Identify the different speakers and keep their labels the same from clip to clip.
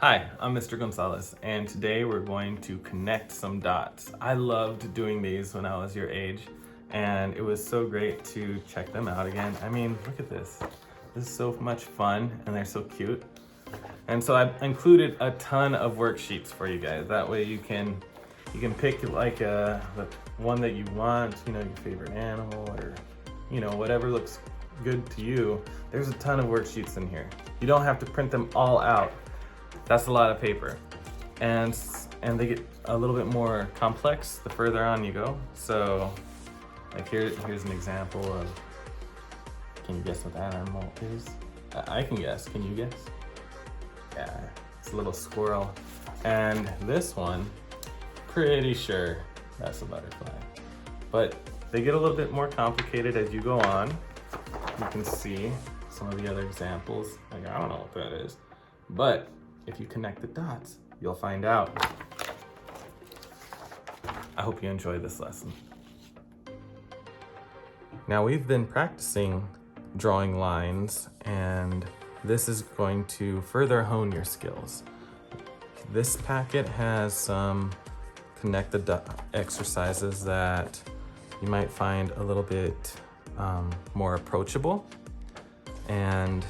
Speaker 1: Hi, I'm Mr. Gonzalez, and today we're going to connect some dots. I loved doing these when I was your age, and it was so great to check them out again. I mean, look at this. This is so much fun, and they're so cute. And so I've included a ton of worksheets for you guys. That way you can pick like the one that you want, you know, your favorite animal or, you know, whatever looks good to you. There's a ton of worksheets in here. You don't have to print them all out. That's a lot of paper. And they get a little bit more complex the further on you go. So like here's an example of, can you guess what that animal is? I can guess, can you guess? Yeah, it's a little squirrel. And this one, pretty sure that's a butterfly. But they get a little bit more complicated as you go on. You can see some of the other examples. Like, I don't know what that is. But if you connect the dots, you'll find out. I hope you enjoy this lesson. Now we've been practicing drawing lines, and this is going to further hone your skills. This packet has some connect the dot exercises that you might find a little bit more approachable, and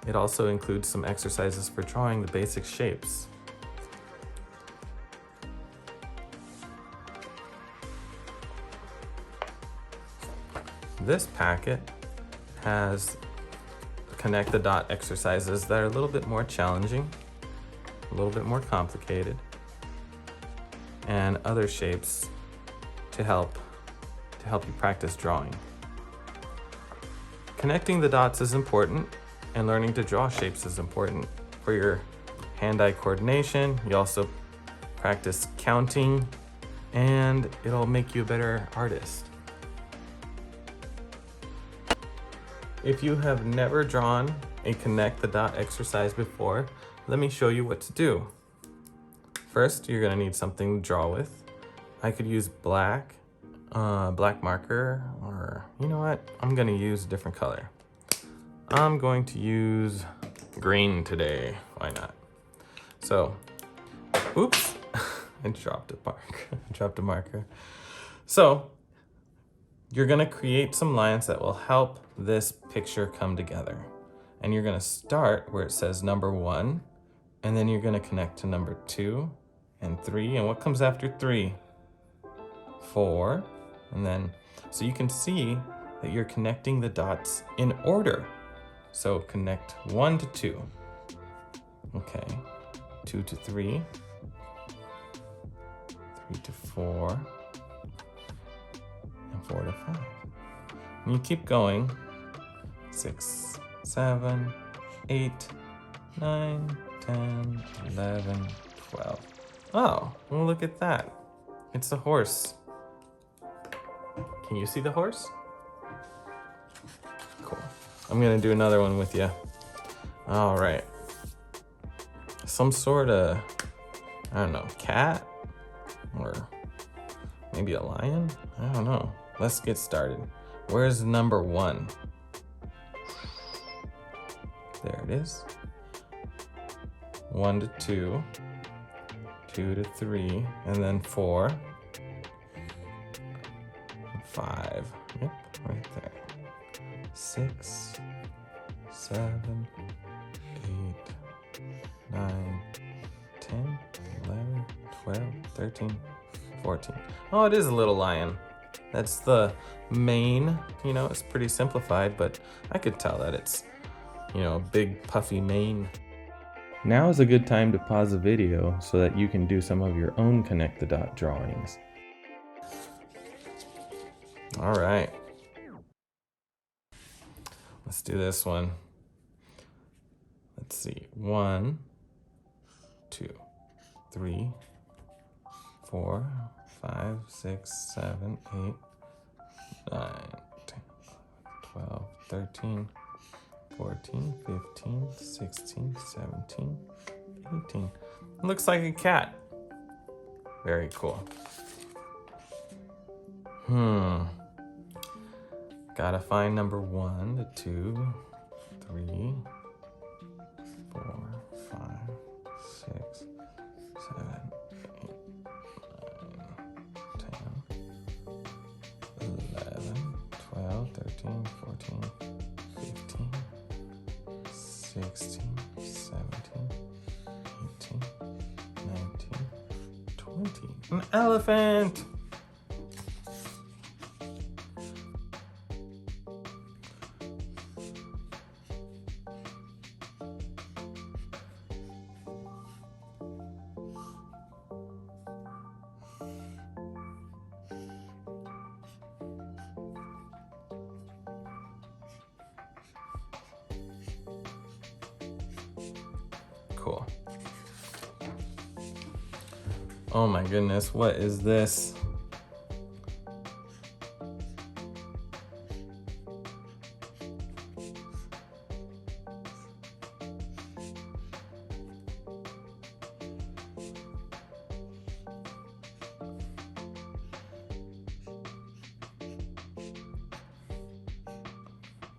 Speaker 1: it also includes some exercises for drawing the basic shapes. This packet has connect the dot exercises that are a little bit more challenging, a little bit more complicated, and other shapes to help you practice drawing. Connecting the dots is important, and learning to draw shapes is important for your hand-eye coordination. You also practice counting, and it'll make you a better artist. If you have never drawn a connect the dot exercise before, let me show you what to do. First, you're gonna need something to draw with. I could use black marker, or you know what? I'm gonna use a different color. I'm going to use green today. Why not? So, oops, I dropped a marker. So, you're gonna create some lines that will help this picture come together. And you're gonna start where it says number 1, and then you're gonna connect to number 2 and 3. And what comes after 3? 4, and then, so you can see that you're connecting the dots in order. So connect 1 to 2. Okay, 2 to 3, 3 to 4, and 4 to 5. And you keep going. 6, 7, 8, 9, 10, 11, 12. Oh, well, look at that. It's a horse. Can you see the horse? Cool. I'm gonna do another one with you. All right. Some sort of, I don't know, cat? Or maybe a lion? I don't know. Let's get started. Where's number 1? There it is. 1 to 2, 2 to 3, and then 4, 5. Yep, right there. 6, 7, 8, 9, 10, 11, 12, 13, 14. Oh, it is a little lion. That's the mane. You know, it's pretty simplified, but I could tell that it's, you know, a big puffy mane. Now is a good time to pause the video so that you can do some of your own connect the dot drawings. All right. Let's do this one. Let's see. 1, 2, 3, 4, 5, 6, 7, 8, 9, 10, 12, 13, 14, 15, 16, 17, 18. It looks like a cat. Very cool. Gotta find number 1 to 2, 3, 4, 5, 16, 17, 18, 19, 20. An elephant! Cool. Oh my goodness, what is this?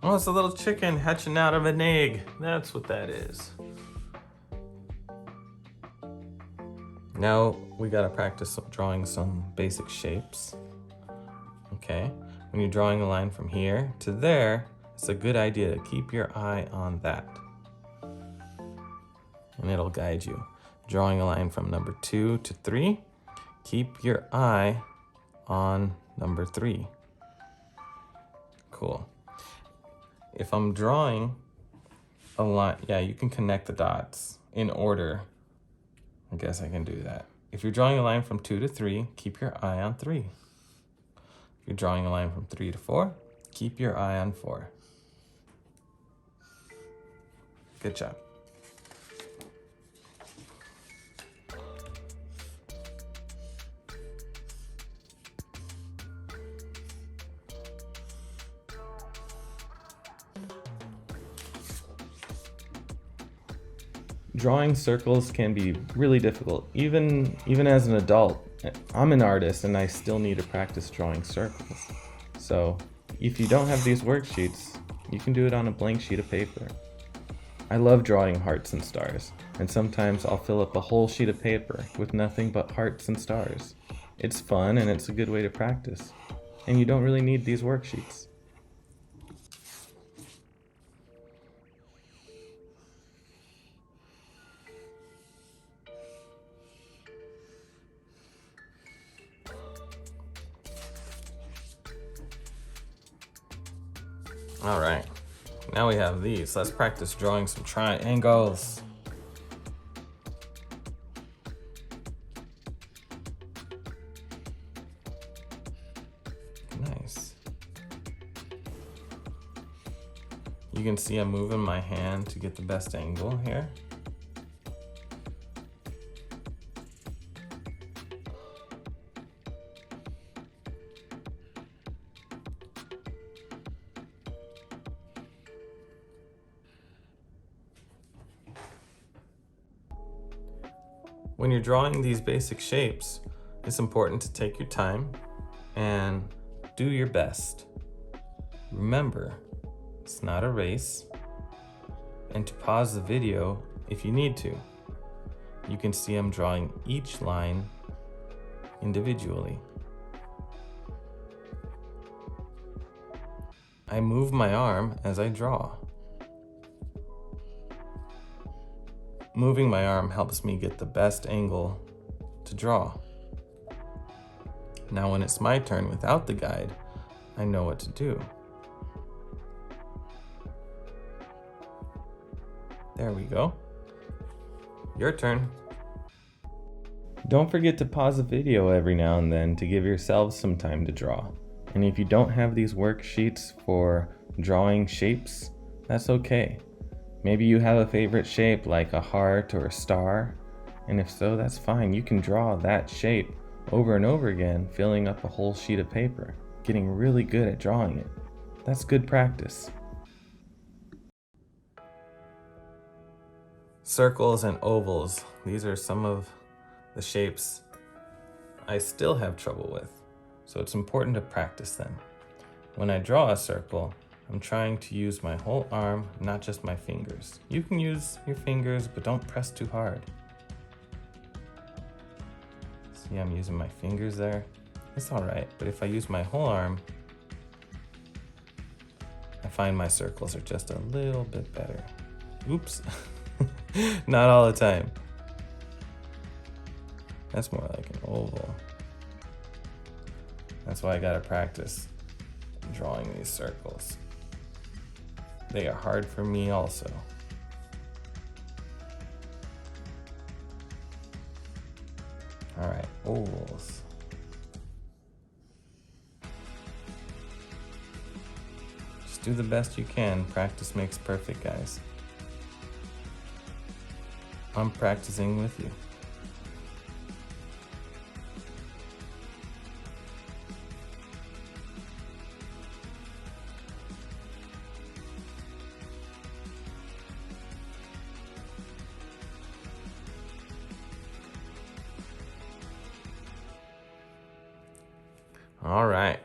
Speaker 1: Oh, it's a little chicken hatching out of an egg. That's what that is. Now we gotta practice drawing some basic shapes. Okay, when you're drawing a line from here to there, it's a good idea to keep your eye on that. And it'll guide you. Drawing a line from number 2 to 3, keep your eye on number 3. Cool. If I'm drawing a line, yeah, you can connect the dots in order. I guess I can do that. If you're drawing a line from 2 to 3, keep your eye on 3. If you're drawing a line from 3 to 4, keep your eye on 4. Good job. Drawing circles can be really difficult, even as an adult. I'm an artist and I still need to practice drawing circles. So if you don't have these worksheets, you can do it on a blank sheet of paper. I love drawing hearts and stars, and sometimes I'll fill up a whole sheet of paper with nothing but hearts and stars. It's fun and it's a good way to practice, and you don't really need these worksheets. All right, now we have these. Let's practice drawing some triangles. Nice. You can see I'm moving my hand to get the best angle here. When you're drawing these basic shapes, it's important to take your time and do your best. Remember, it's not a race, and to pause the video if you need to. You can see I'm drawing each line individually. I move my arm as I draw. Moving my arm helps me get the best angle to draw. Now when it's my turn without the guide, I know what to do. There we go. Your turn. Don't forget to pause the video every now and then to give yourselves some time to draw. And if you don't have these worksheets for drawing shapes, that's okay. Maybe you have a favorite shape like a heart or a star, and if so, that's fine. You can draw that shape over and over again, filling up a whole sheet of paper, getting really good at drawing it. That's good practice. Circles and ovals, these are some of the shapes I still have trouble with, so it's important to practice them. When I draw a circle, I'm trying to use my whole arm, not just my fingers. You can use your fingers, but don't press too hard. See, I'm using my fingers there. It's all right, but if I use my whole arm, I find my circles are just a little bit better. Oops. Not all the time. That's more like an oval. That's why I gotta practice drawing these circles. They are hard for me also. All right, ovals. Just do the best you can. Practice makes perfect, guys. I'm practicing with you. All right.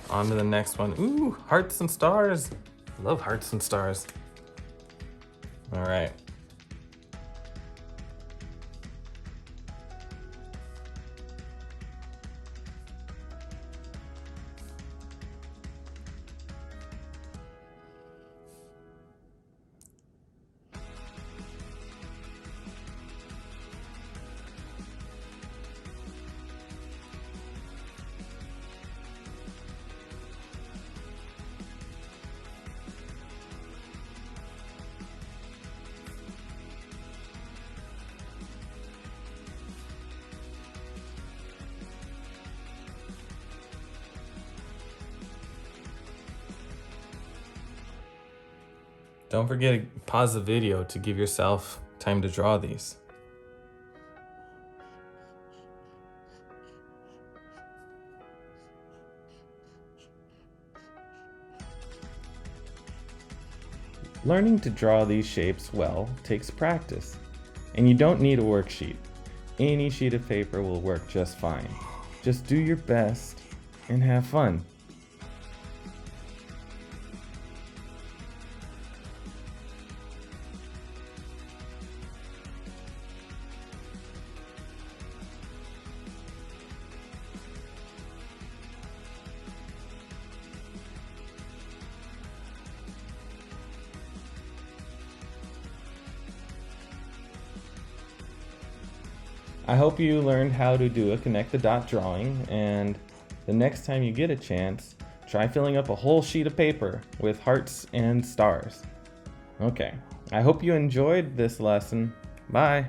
Speaker 1: On to the next one. Ooh, hearts and stars. I love hearts and stars. All right. Don't forget to pause the video to give yourself time to draw these. Learning to draw these shapes well takes practice, and you don't need a worksheet. Any sheet of paper will work just fine. Just do your best and have fun. I hope you learned how to do a connect the dot drawing, and the next time you get a chance, try filling up a whole sheet of paper with hearts and stars. Okay, I hope you enjoyed this lesson. Bye.